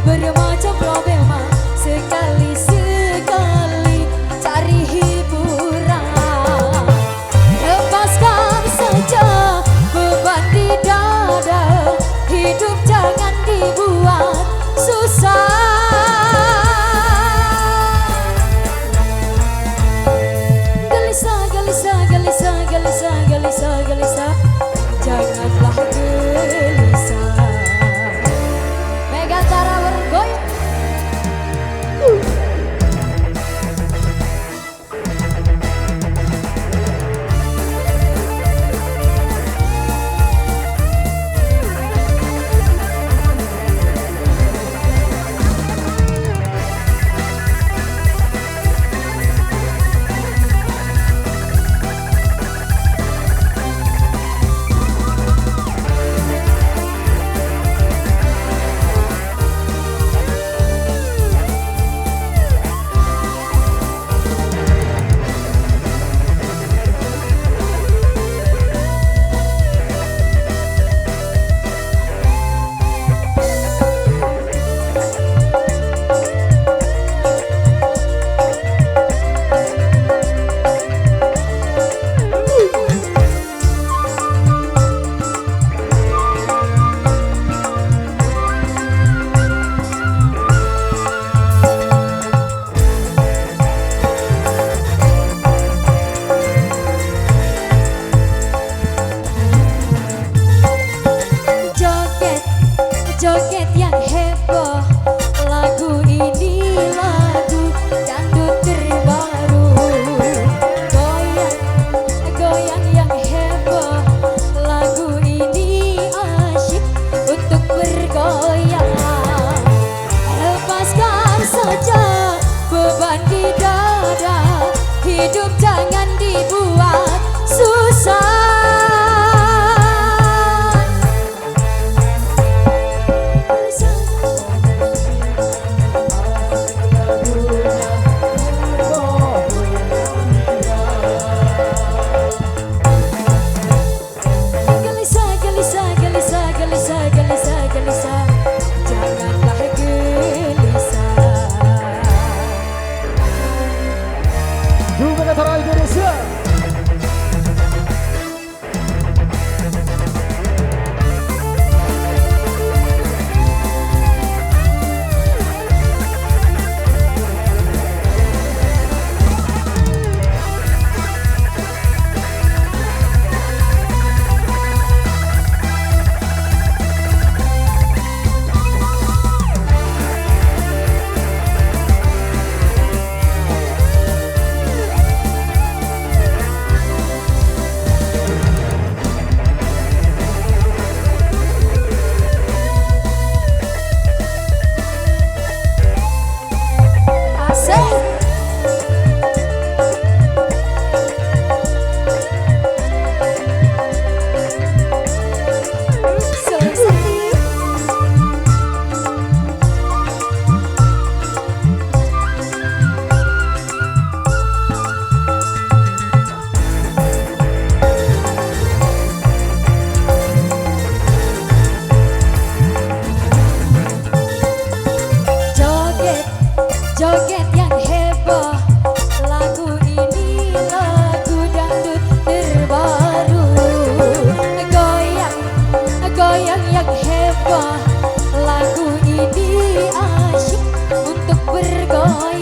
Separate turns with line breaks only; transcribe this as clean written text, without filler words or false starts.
bermacam problema, sekali-sekali cari hiburan. Lepaskan saja beban di dada, hidup jangan dibuat susah. Gelisah, gelisah, gelisah, gelisah, gelisah, gelisah, janganlah gelisah. Megantara bergoyang. Joget yang heboh, lagu ini lagu dangdut terbaru. Goyang, goyang yang heboh, lagu ini asyik untuk bergoyang. Lepaskan saja beban di dada, hidup jangan dibuat susah. Joget yang heboh, lagu ini lagu dangdut terbaru. Goyang, goyang yang heboh, lagu ini asyik untuk bergoyang.